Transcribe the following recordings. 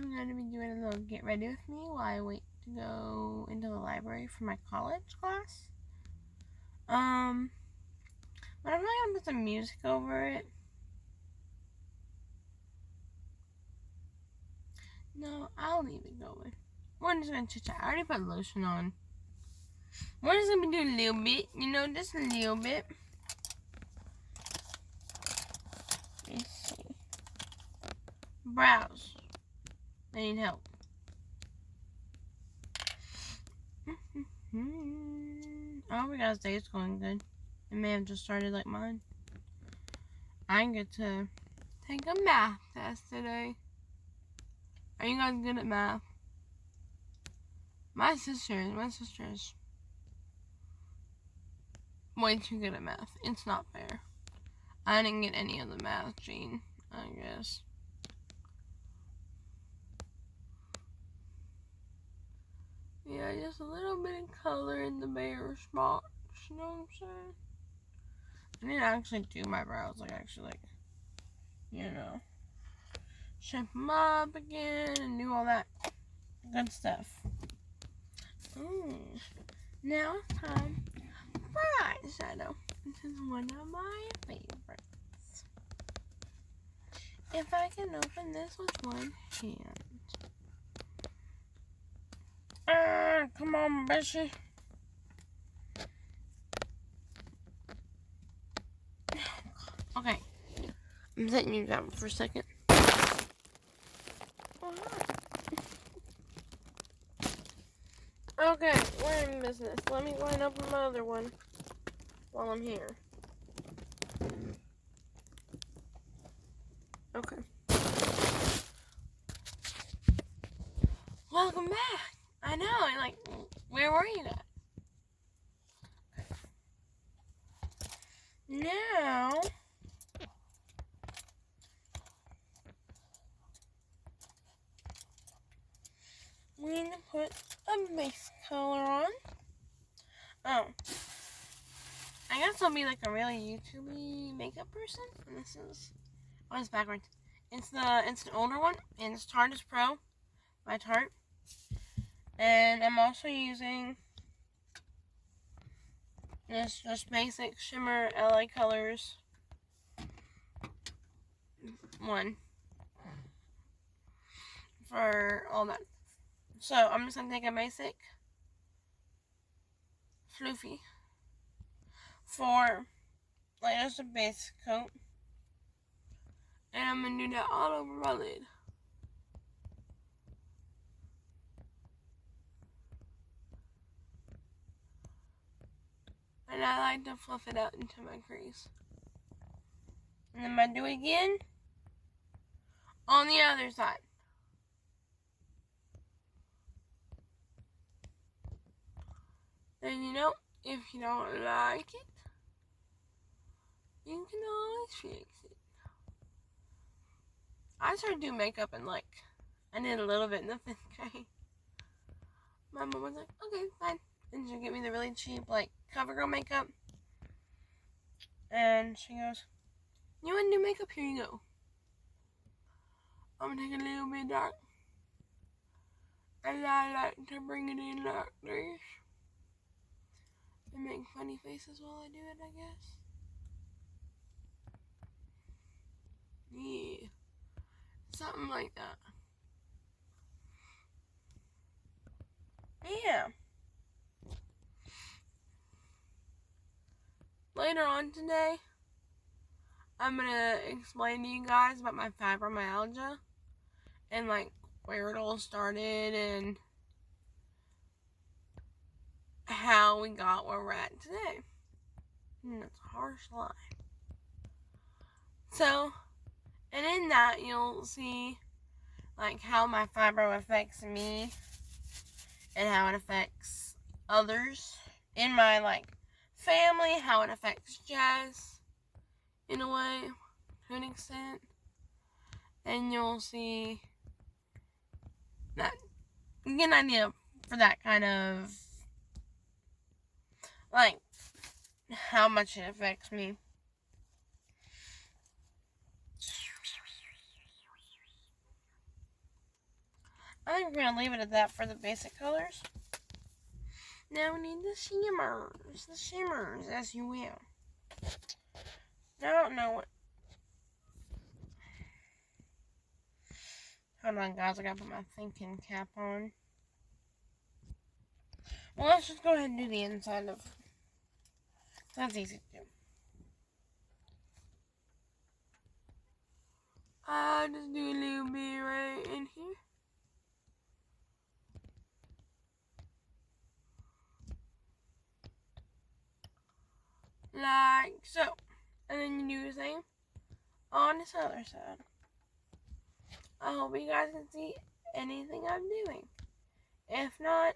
I'm going to be doing a little get ready with me while I wait to go into the library for my college class. But I'm not going to put some music over it. No, I'll leave it going. We're just going to chit chat. I already put lotion on. We're just going to be doing a little bit, just a little bit. Let's see. Brows. I need help. I hope you guys' day is going good. It may have just started like mine. I get to take a math test today. Are you guys good at math? My sister's way too good at math. It's not fair. I didn't get any of the math gene, I guess. Yeah, just a little bit of color in the bare spots, you know what I'm saying? I need to actually do my brows, shape them up again and do all that good stuff. Now it's time for eyeshadow. This is one of my favorites. If I can open this with one hand. Come on, Bessie. Okay. I'm setting you down for a second. Okay, we're in business. Let me go and open my other one while I'm here. Okay. Welcome back. I know, where were you at? Now, we need to put a base color on. Oh. I guess I'll be like a really YouTube-y makeup person. And this is, it's backwards. It's an older one, and it's Tarte Pro by Tarte. And I'm also using this just basic shimmer LA Colors one for all that. So I'm just gonna take a basic floofy for just a base coat, and I'm gonna do that all over my lid. And I like to fluff it out into my crease. And then I do it again on the other side. And if you don't like it, you can always fix it. I started doing makeup and I did a little bit in the 5th grade. My mom was like, okay, fine. And she'll get me the really cheap CoverGirl makeup. And she goes, you want to do makeup? Here you go. I'm going to take a little bit dark. And I like to bring it in like this. And make funny faces while I do it, I guess. Yeah. Something like that. Yeah. Later on today, I'm going to explain to you guys about my fibromyalgia. And where it all started and how we got where we're at today. And it's a harsh line. So, and in that you'll see how my fibro affects me and how it affects others in my family, how it affects Jess in a way, to an extent. And you'll see that you get an idea for that kind of how much it affects me. I think we're going to leave it at that for the basic colors. Now we need the shimmers, as you will. I don't know what. Hold on, guys, I gotta put my thinking cap on. Well, let's just go ahead and do the inside of. That's easy to do. I'll just do a little bit right in here. Like so. And then you do the same on this other side. I hope you guys can see anything I'm doing. If not,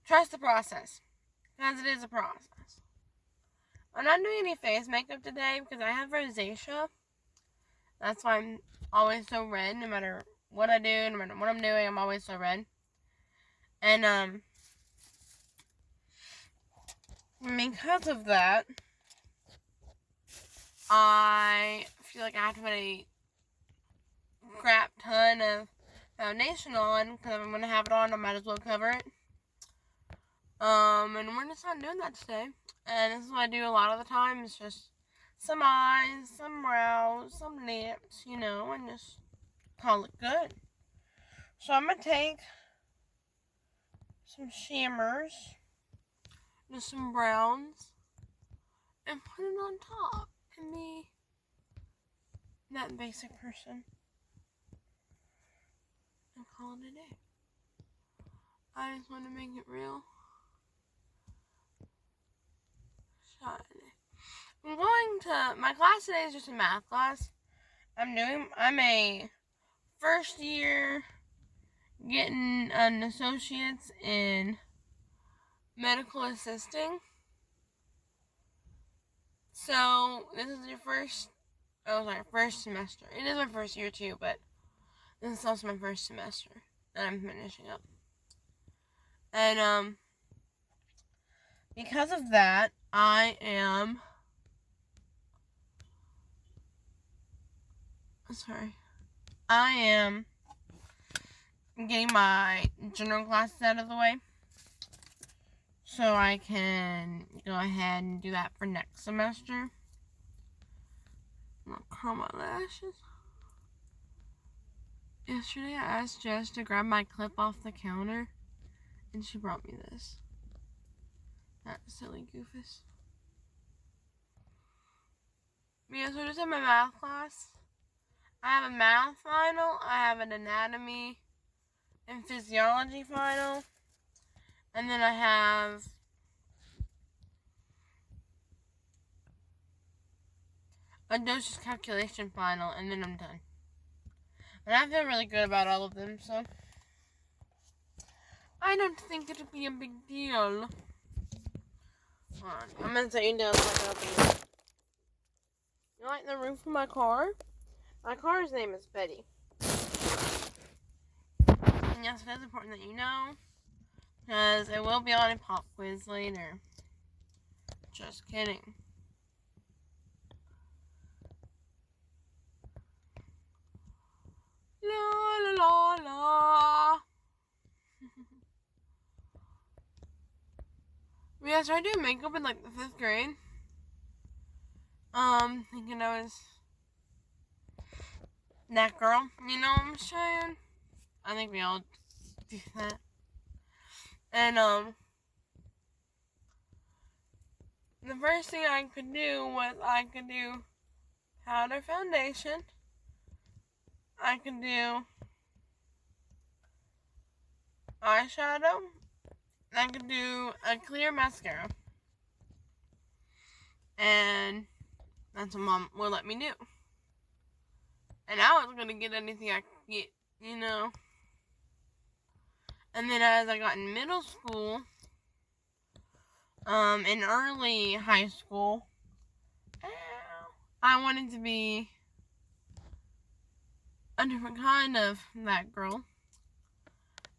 trust the process. Because it is a process. I'm not doing any face makeup today because I have rosacea. That's why I'm always so red. No matter what I do, no matter what I'm doing, I'm always so red. And, because of that, I feel like I have to put a crap ton of foundation on because if I'm going to have it on, I might as well cover it. And we're just not doing that today. And this is what I do a lot of the time. It's just some eyes, some brows, some lips, you know, and just call it good. So I'm going to take some shimmers, just some browns, and put it on top and be that basic person. And call it a day. I just want to make it real shiny. I'm going to, my class today is just a math class. I'm a first year getting an associate's in medical assisting. So, this is your first semester. It is my first year too, but this is also my first semester that I'm finishing up. And, because of that, I am getting my general classes out of the way so I can go ahead and do that for next semester. I'm gonna curl my lashes. Yesterday I asked Jess to grab my clip off the counter and she brought me this. That silly goofus. Yeah, so just in my math class, I have a math final, I have an anatomy and physiology final, and then I have a dosage calculation final, and then I'm done. And I feel really good about all of them, so I don't think it'll be a big deal. I'm gonna set you down so I can open. You like the roof of my car? My car's name is Betty. And yes, it is important that you know, because it will be on a pop quiz later. Just kidding. La la la la. Yeah, so I do makeup in like the 5th grade. Thinking I was that girl. You know what I'm saying? I think we all do that. And, the first thing I could do was I could do powder foundation. I could do eyeshadow. I could do a clear mascara. And that's what Mom will let me do. And I was gonna get anything I could get, you know. And then as I got in middle school, in early high school, I wanted to be a different kind of that girl.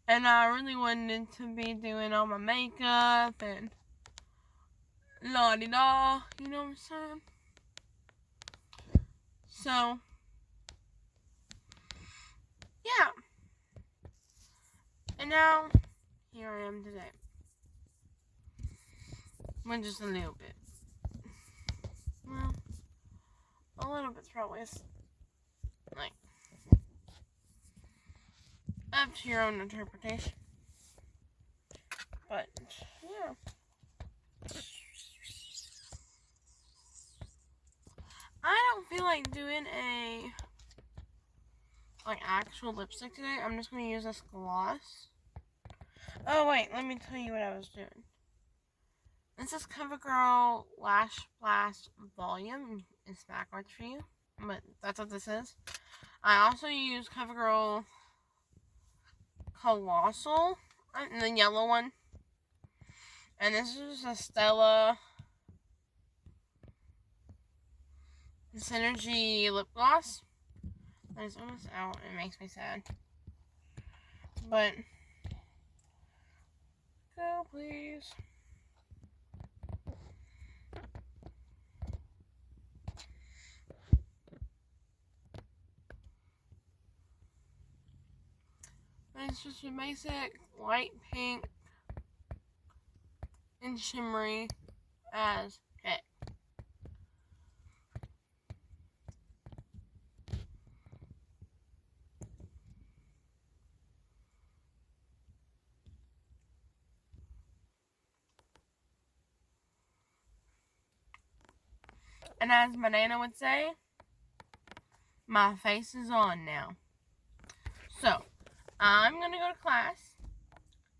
And I really wanted to be doing all my makeup and la-di-da, you know what I'm saying? So, yeah. And now, here I am today. Well, just a little bit. Well, a little bit's probably like up to your own interpretation. But yeah. I don't feel like doing a actual lipstick today. I'm just gonna use this gloss. Oh wait, let me tell you what I was doing. This is CoverGirl Lash Blast Volume. It's backwards for you, but that's what this is. I also use CoverGirl Colossal, the yellow one. And this is a Stella Synergy lip gloss. And it's almost out. It makes me sad. But, go please. It's just a basic light pink and shimmery as heck. And as my Nana would say, my face is on now. So, I'm going to go to class.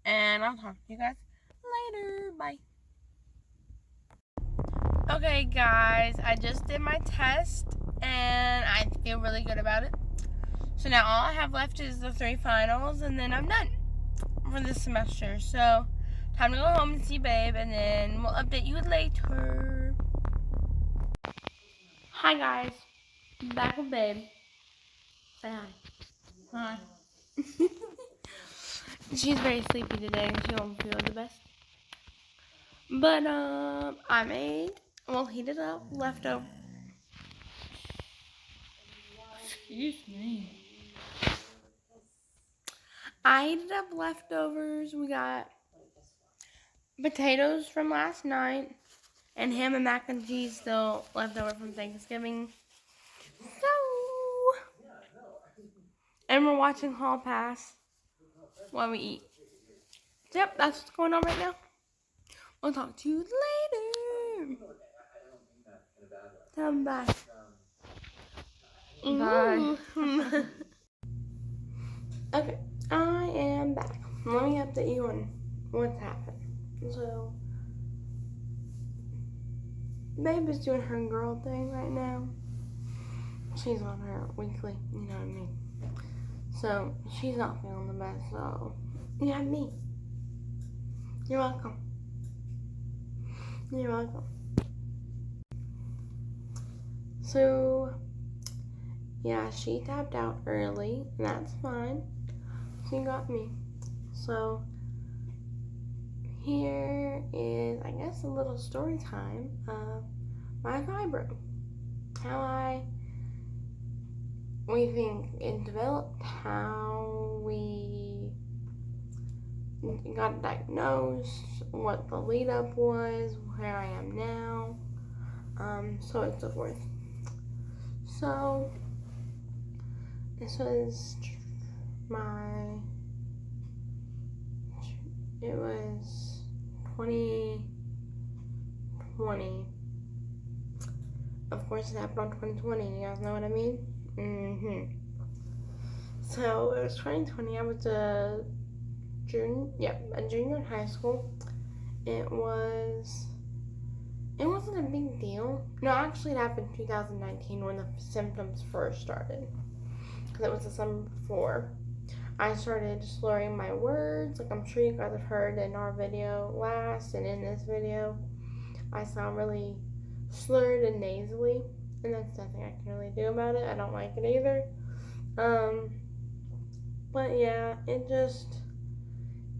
And I'll talk to you guys later. Bye. Okay, guys. I just did my test. And I feel really good about it. So now all I have left is the 3 finals. And then I'm done for this semester. So, time to go home and see Babe. And then we'll update you later. Hi, guys. Back with Babe. Say hi. Hi. She's very sleepy today and she don't feel the best. But I made, well, heated up leftover. Excuse me. I heated up leftovers. We got potatoes from last night and ham and mac and cheese still left over from Thanksgiving. So, and we're watching Hall Pass while we eat. Yep, that's what's going on right now. We'll talk to you later. Tell them bye. Bye. Okay, I am back. Let me update you on what's happened. So, Babe is doing her girl thing right now. She's on her weekly, you know what I mean? So, she's not feeling the best, so you have me. You're welcome. You're welcome. So, yeah, she tapped out early, and that's fine. She got me. So, here is, I guess, a little story time of my fibro. How we think it developed, how we got diagnosed, what the lead up was, where I am now, so on and so forth. So, this was it was 2020. Of course, it happened on 2020. You guys know what I mean? So, it was 2020. I was a junior in high school. It wasn't a big deal. No, actually, it happened in 2019 when the symptoms first started. Because it was the summer before. I started slurring my words, like I'm sure you guys have heard in our video last and in this video. I sound really slurred and nasally, and that's nothing I can really do about it. I don't like it either. But yeah, it just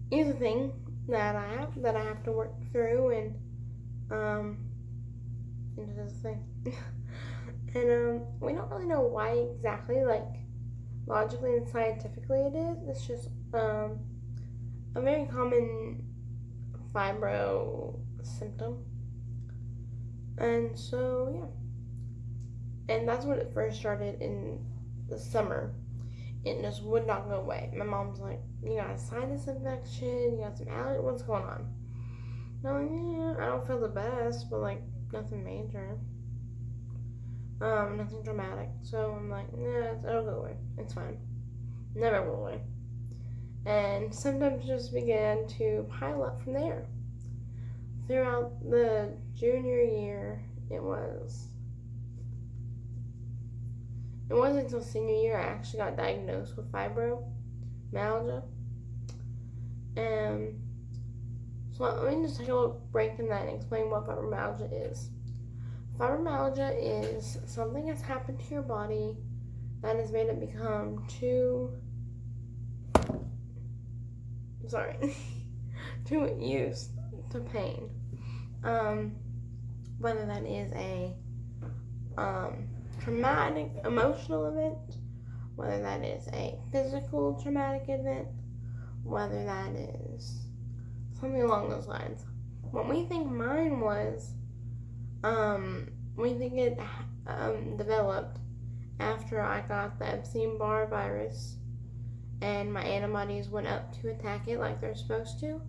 is a thing that I have to work through, and it is a thing. And we don't really know why exactly, like logically and scientifically it is. It's just a very common fibro symptom. And so, yeah. And that's when it first started in the summer. It just would not go away. My mom's like, you got a sinus infection, you got some allergy, what's going on? And I'm like, yeah, I don't feel the best, but like nothing major. Nothing dramatic. So I'm like, yeah, it'll go away. It's fine. Never go away. And symptoms just began to pile up from there. Throughout the junior year, it wasn't until senior year I actually got diagnosed with fibromyalgia. And so let me just take a little break in that and explain what fibromyalgia is. Fibromyalgia is something that's happened to your body that has made it become too used to pain. Whether that is a traumatic emotional event, whether that is a physical traumatic event, whether that is something along those lines. What we think mine was, we think it developed after I got the Epstein-Barr virus and my antibodies went up to attack it like they're supposed to.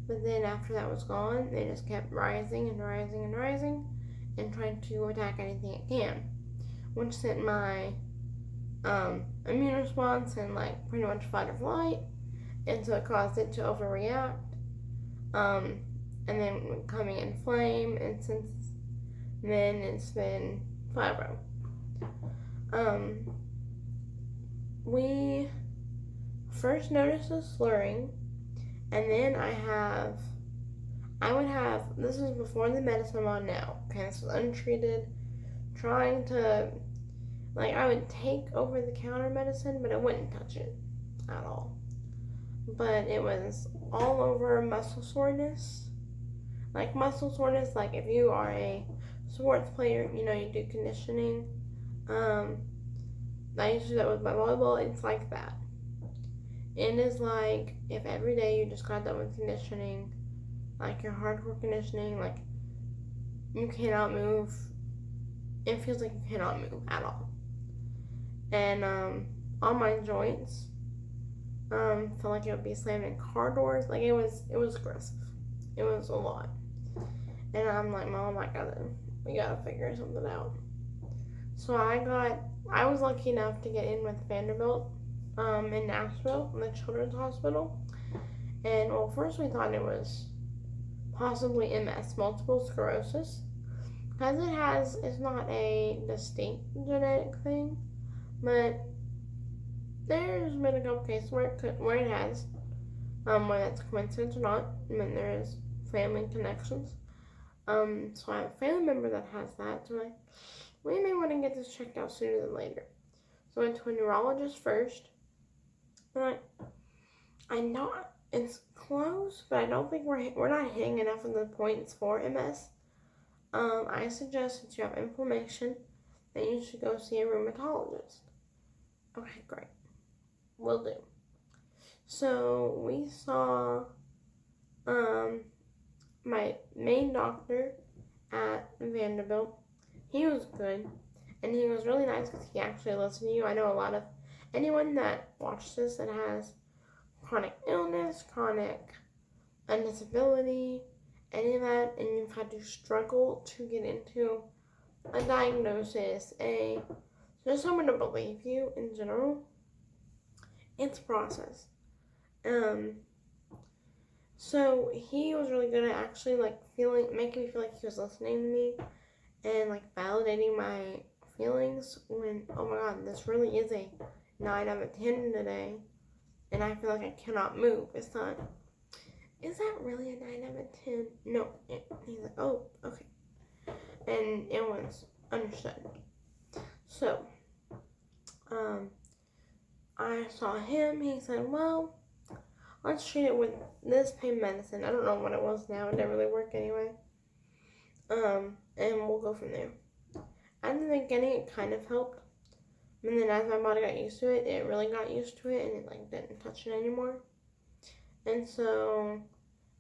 But then after that was gone, they just kept rising and rising and rising and trying to attack anything it can, which sent my immune response in like pretty much fight or flight, and so it caused it to overreact, and then coming in flame, and since then it's been fibro. We first noticed the slurring, and then I would have, this is before the medicine I'm on now, okay, this was untreated, trying to, like, I would take over-the-counter medicine, but I wouldn't touch it at all. But it was all over muscle soreness. Like if you are a sports player, you do conditioning. I used to do that with my volleyball. It's like that. It is like if every day you just got done with conditioning, like your hardcore conditioning, like you cannot move. It feels like you cannot move at all. And on my joints, felt like it would be slammed in car doors. Like it was aggressive. It was a lot. And I'm like, Mom, we gotta figure something out. So I was lucky enough to get in with Vanderbilt in Nashville, in the Children's Hospital. And well, first we thought it was possibly MS, multiple sclerosis, because it's not a distinct genetic thing, but there's been a couple cases where it has, whether that's coincidence or not. I mean, there is family connections. So I have a family member that has that, so we may want to get this checked out sooner than later. So I went to a neurologist first, and I know it's close, but I don't think we're not hitting enough of the points for MS. I suggest that you have inflammation, that you should go see a rheumatologist. Okay, great. Will do. So we saw my main doctor at Vanderbilt. He was good, and he was really nice because he actually listened to you. I know a lot of anyone that watches this that has chronic illness, chronic disability, any of that, and you've had to struggle to get into a diagnosis, just someone to believe you in general. It's a process. So he was really good at actually making me feel like he was listening to me and validating my feelings when, oh my god, this really is a 9 out of 10 today, and I feel like I cannot move. It's not, is that really a 9 out of 10? No. He's like, oh, okay. And it was understood. So, I saw him. He said, well, let's treat it with this pain medicine. I don't know what it was now. It didn't really work anyway. And we'll go from there. At the beginning, it kind of helped. And then as my body got used to it, it really got used to it, and it didn't touch it anymore. And so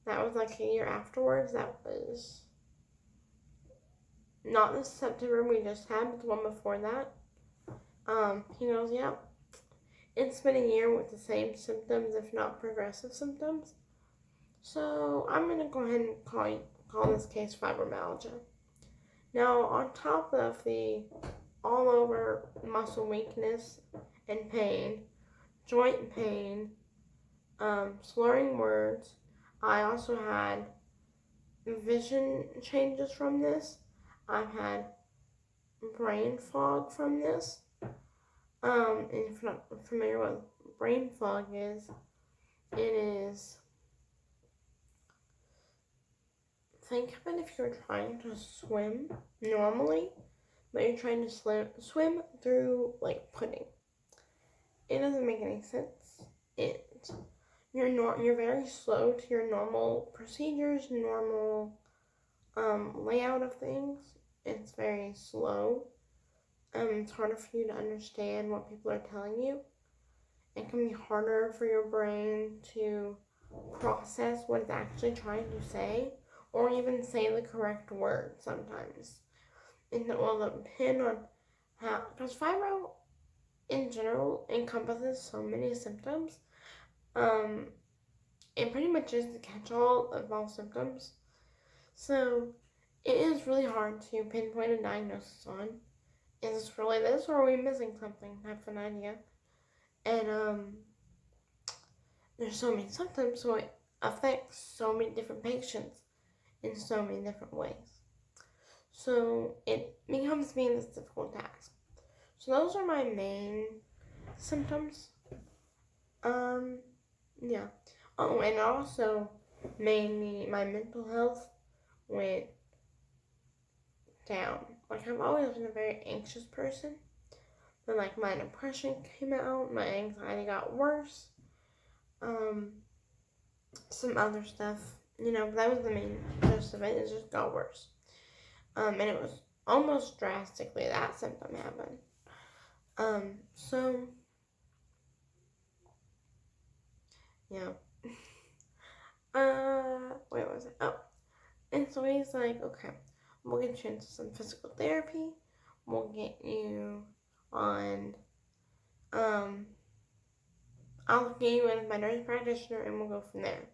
that was like a year afterwards. That was not the September we just had, but the one before that. He goes, yeah, it's been a year with the same symptoms, if not progressive symptoms. So I'm gonna go ahead and call this case fibromyalgia. Now, on top of the all over muscle weakness and pain, joint pain, slurring words, I also had vision changes from this. I've had brain fog from this. And if you're not familiar with what brain fog is, it is, think of it if you're trying to swim normally, but you're trying to swim through like pudding. It doesn't make any sense. You're very slow to your normal procedures, normal layout of things. It's very slow. It's harder for you to understand what people are telling you. It can be harder for your brain to process what it's actually trying to say, or even say the correct word sometimes. And it will depend on how, because fibro in general encompasses so many symptoms. It pretty much is the catch-all of all symptoms. So it is really hard to pinpoint a diagnosis on. Is this really this, or are we missing something? I have an idea. And there's so many symptoms, so it affects so many different patients in so many different ways. So it becomes being this difficult task. So those are my main symptoms. Yeah. Oh, and also mainly my mental health went down. Like, I've always been a very anxious person. Then, like, my depression came out, my anxiety got worse. Some other stuff, but that was the main gist of it. It just got worse. And it was almost drastically that symptom happened. So, yeah. Where was it? Oh. And so he's like, okay, we'll get you into some physical therapy. We'll get you on, I'll get you in with my nurse practitioner and we'll go from there.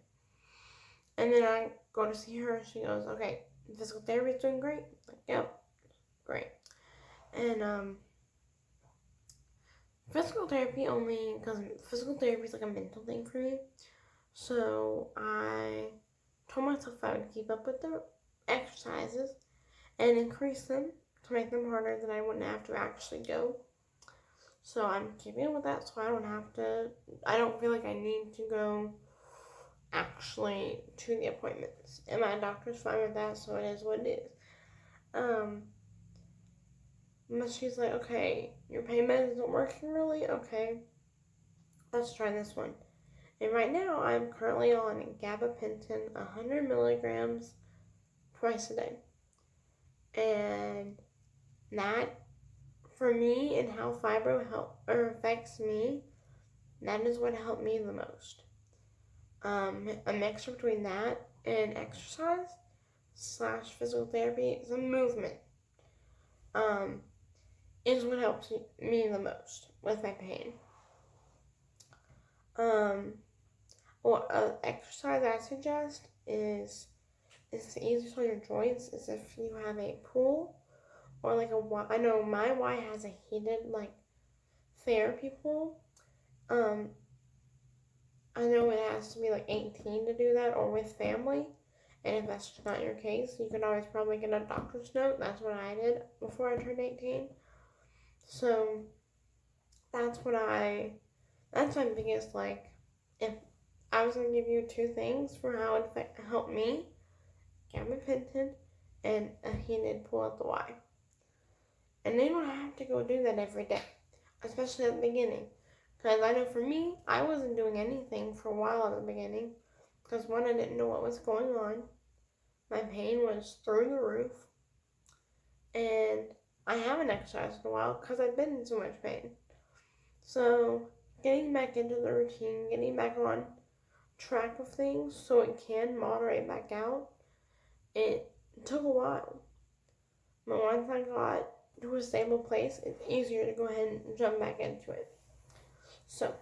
And then I go to see her. She goes, okay, physical therapy is doing great. I'm like, yep, great. And, physical therapy only, because physical therapy is like a mental thing for me. So I told myself I would keep up with the exercises and increase them to make them harder, that I wouldn't have to actually go. So I'm keeping up with that, so I don't feel like I need to go actually to the appointments. And my doctor's fine with that, so it is what it is. But she's like, okay, your pain med isn't working really? Okay, let's try this one. And right now, I'm currently on gabapentin, 100 milligrams twice a day. And that, for me, and how fibro affects me, that is what helped me the most. A mixture between that and exercise / physical therapy, some movement, is what helps me the most with my pain. What exercise I suggest is the easiest on your joints is if you have a pool or like I know my Y has a heated like therapy pool. I know it has to be like 18 to do that or with family. And if that's just not your case, you can always probably get a doctor's note. That's what I did before I turned 18. So that's my biggest, like, if I was going to give you 2 things for how it helped me, gabapentin and a heated pool at the Y. And they don't have to go do that every day, especially at the beginning. Because I know for me, I wasn't doing anything for a while at the beginning. Because one, I didn't know what was going on. My pain was through the roof. And I haven't exercised in a while because I've been in so much pain. So getting back into the routine, getting back on track of things so it can moderate back out. It took a while. But once I got to a stable place, it's easier to go ahead and jump back into it. So,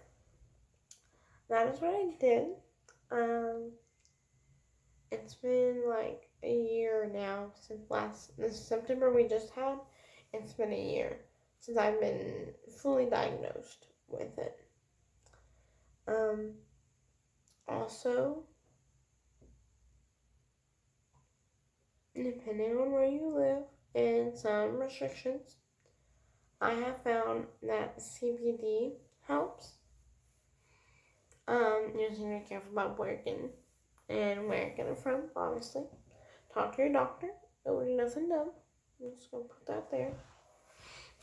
that is what I did. It's been like a year now since this September we just had. It's been a year since I've been fully diagnosed with it. Also, depending on where you live and some restrictions, I have found that CBD helps. You just need to be careful about where and where you're getting it from, obviously. Talk to your doctor. Don't do nothing dumb. I'm just gonna put that there.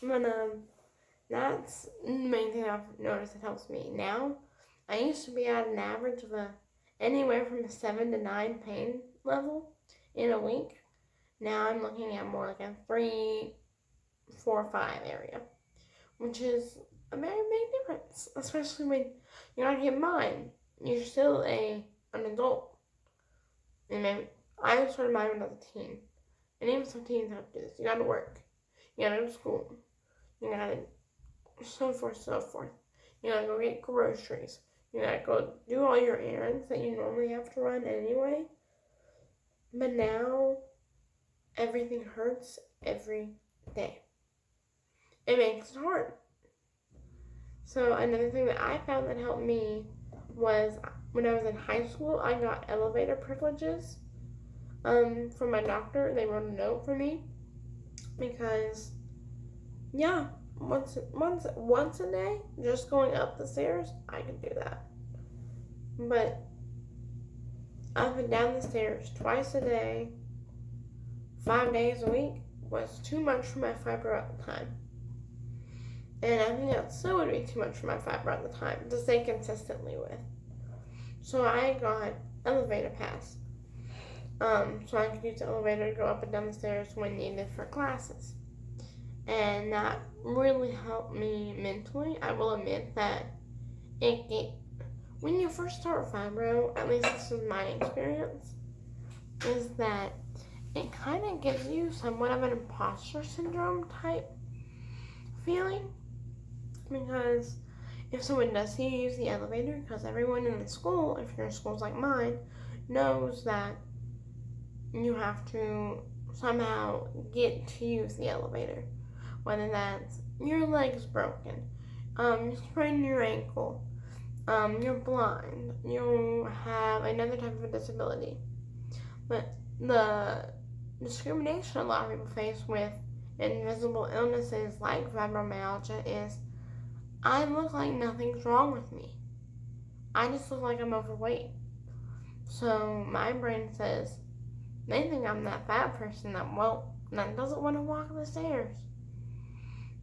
But that's the main thing I've noticed that helps me. Now, I used to be at an average of anywhere from a 7 to 9 pain level in a week. Now I'm looking at more like a 3, 4, 5 area, which is a very big difference, especially when you gotta keep in mind you're still an adult. And maybe I started mine when I was a teen, and even some teens have to do this. You gotta work, you gotta go to school, you gotta so forth, so forth. You gotta go get groceries. You gotta go do all your errands that you normally have to run anyway. But now, everything hurts every day. It makes it hard. So another thing that I found that helped me was when I was in high school, I got elevator privileges from my doctor. They wrote a note for me because, yeah, once a day, just going up the stairs, I can do that. But up and down the stairs twice a day, 5 days a week was too much for my fibro at the time. And I think that still would be too much for my fibro at the time to stay consistently with. So I got elevator pass. So I could use the elevator to go up and down the stairs when needed for classes. And that really helped me mentally. I will admit that when you first start with fibro, at least this is my experience, is that it kind of gives you somewhat of an imposter syndrome type feeling. Because if someone does see you use the elevator, because everyone in the school, if your school's like mine, knows that you have to somehow get to use the elevator. Whether that's your leg's broken, you sprain your ankle, you're blind, you have another type of a disability. But the discrimination a lot of people face with invisible illnesses like fibromyalgia is, I look like nothing's wrong with me. I just look like I'm overweight. So my brain says, they think I'm that fat person that doesn't want to walk the stairs.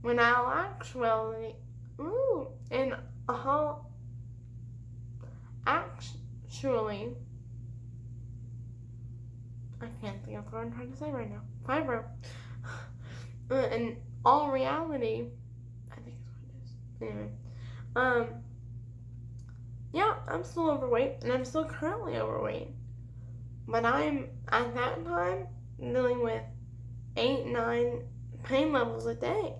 When I'll actually, I can't think of what I'm trying to say right now. Fibro. In all reality, I think it's what it is. Anyway, yeah, I'm still overweight, and I'm still currently overweight. But I'm, at that time, dealing with 8, 9 pain levels a day.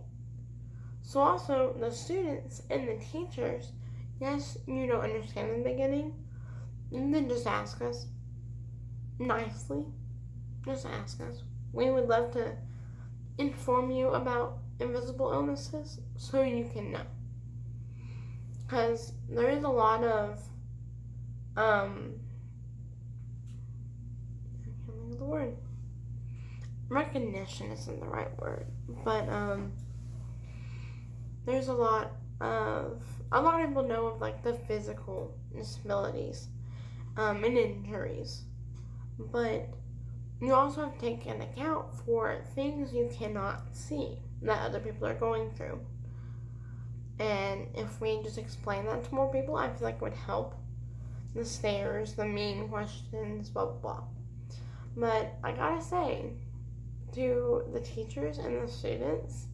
So also, the students and the teachers, yes, you don't understand in the beginning, then just ask us nicely. Just ask us. We would love to inform you about invisible illnesses so you can know. Because there is a lot of, I can't think of the word. Recognition isn't the right word, but there's a lot of people know of like the physical disabilities and injuries, but you also have to take into account for things you cannot see that other people are going through. And if we just explain that to more people, I feel like it would help. The stares, the mean questions, blah, blah, blah. But I gotta say, to the teachers and the students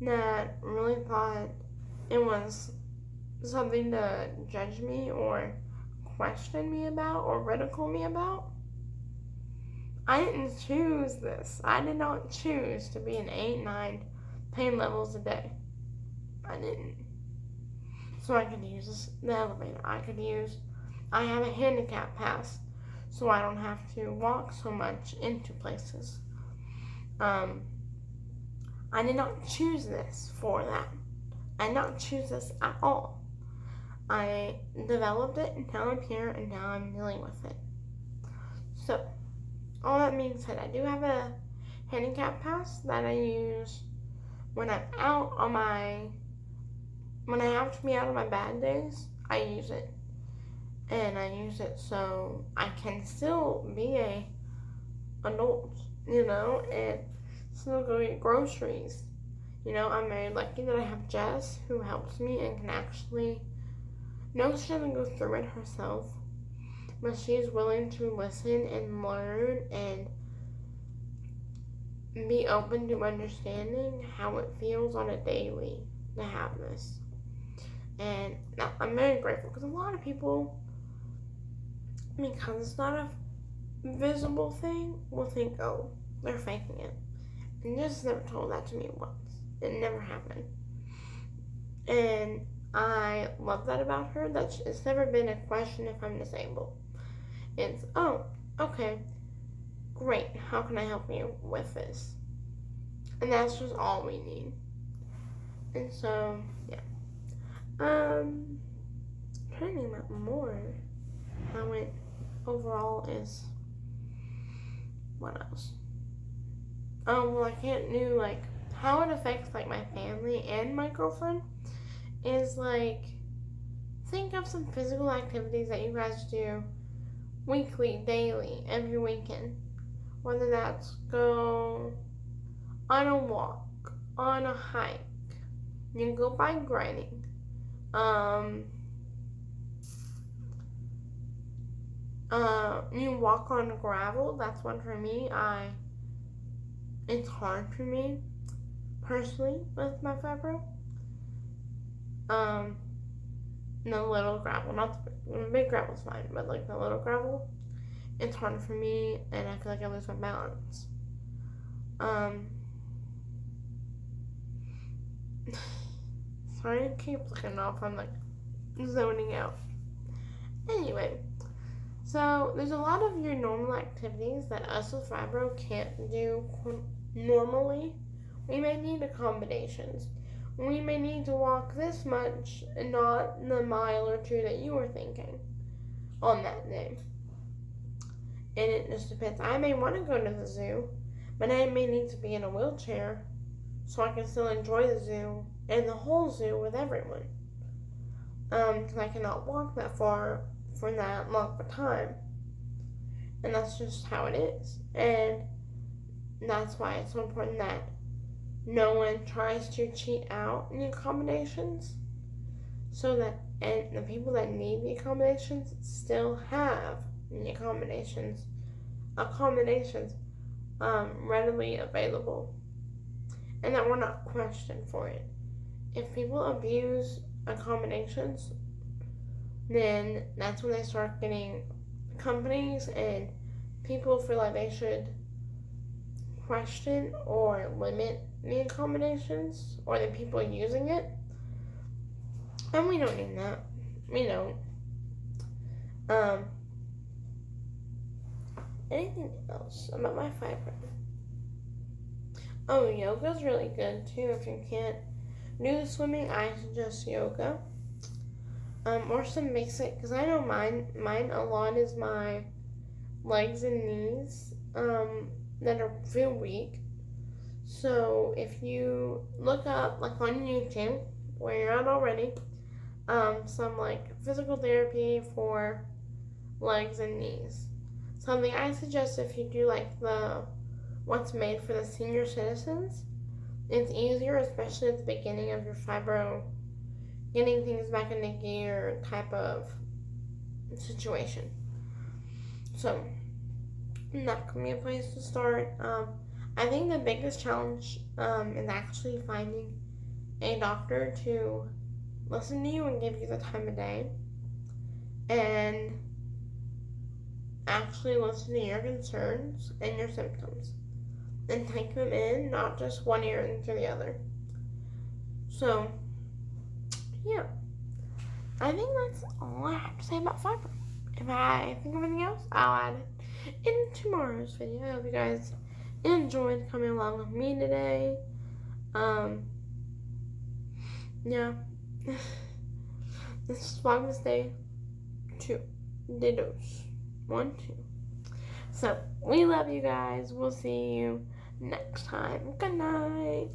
that really thought it was something to judge me or question me about or ridicule me about. I didn't choose this. I did not choose to be in 8, 9 pain levels a day. I didn't. So I could use the elevator. I have a handicap pass, so I don't have to walk so much into places. I did not choose this for that. I did not choose this at all. I developed it, and now I'm here, and now I'm dealing with it. So, all that being said, I do have a handicap pass that I use when I'm out on when I have to be out on my bad days. I use it. And I use it so I can still be a adult, and still go get groceries. I'm very lucky that I have Jess, who helps me and can actually, no, she doesn't go through it herself, but she's willing to listen and learn and be open to understanding how it feels on a daily to have this. And I'm very grateful, because a lot of people, because it's not a visible thing, will think, oh, they're faking it. And Jess never told that to me once. It never happened. And I love that about her, that it's never been a question if I'm disabled. It's, oh, okay, great, how can I help you with this? And that's just all we need. And so, yeah. Trying to name out more how it overall is. What else? Well, I can't do, like, how it affects, like, my family and my girlfriend is, like, think of some physical activities that you guys do weekly, daily, every weekend. Whether that's go on a walk, on a hike, you can go bike riding, you walk on gravel. That's one for me. It's hard for me personally with my fibro. The little gravel, not the big gravel's fine, but like the little gravel, it's hard for me, and I feel like I lose my balance. Sorry, I keep looking off. I'm like zoning out. Anyway, so there's a lot of your normal activities that us with fibro can't do normally. We may need accommodations. We may need to walk this much and not the mile or two that you were thinking on that day. And it just depends. I may want to go to the zoo, but I may need to be in a wheelchair so I can still enjoy the zoo and the whole zoo with everyone. Because I cannot walk that far for that long of a time. And that's just how it is. And that's why it's so important that no one tries to cheat out in the accommodations, so that and the people that need the accommodations still have the accommodations readily available, and that we're not questioned for it. If people abuse accommodations, then that's when they start getting companies and people feel like they should question or limit the accommodations or the people using it. And we don't need that. We don't. Anything else about my fibro? Oh, yoga's really good too. If you can't do the swimming, I suggest yoga. Or some basic, because I know mine a lot is my legs and knees that feel weak. So if you look up, like on YouTube, where you're at already, some like physical therapy for legs and knees. Something I suggest, if you do like the what's made for the senior citizens, it's easier, especially at the beginning of your fibro, getting things back into gear type of situation. So that could be a place to start. I think the biggest challenge is actually finding a doctor to listen to you and give you the time of day. And actually listen to your concerns and your symptoms and take them in, not just one ear into the other. So, yeah. I think that's all I have to say about Fibro. If I think of anything else, I'll add it in tomorrow's video. I hope you guys enjoyed coming along with me today. Yeah. This is Vlogmas Day 2. Dittos. 1, 2. So, we love you guys. We'll see you next time. Good night.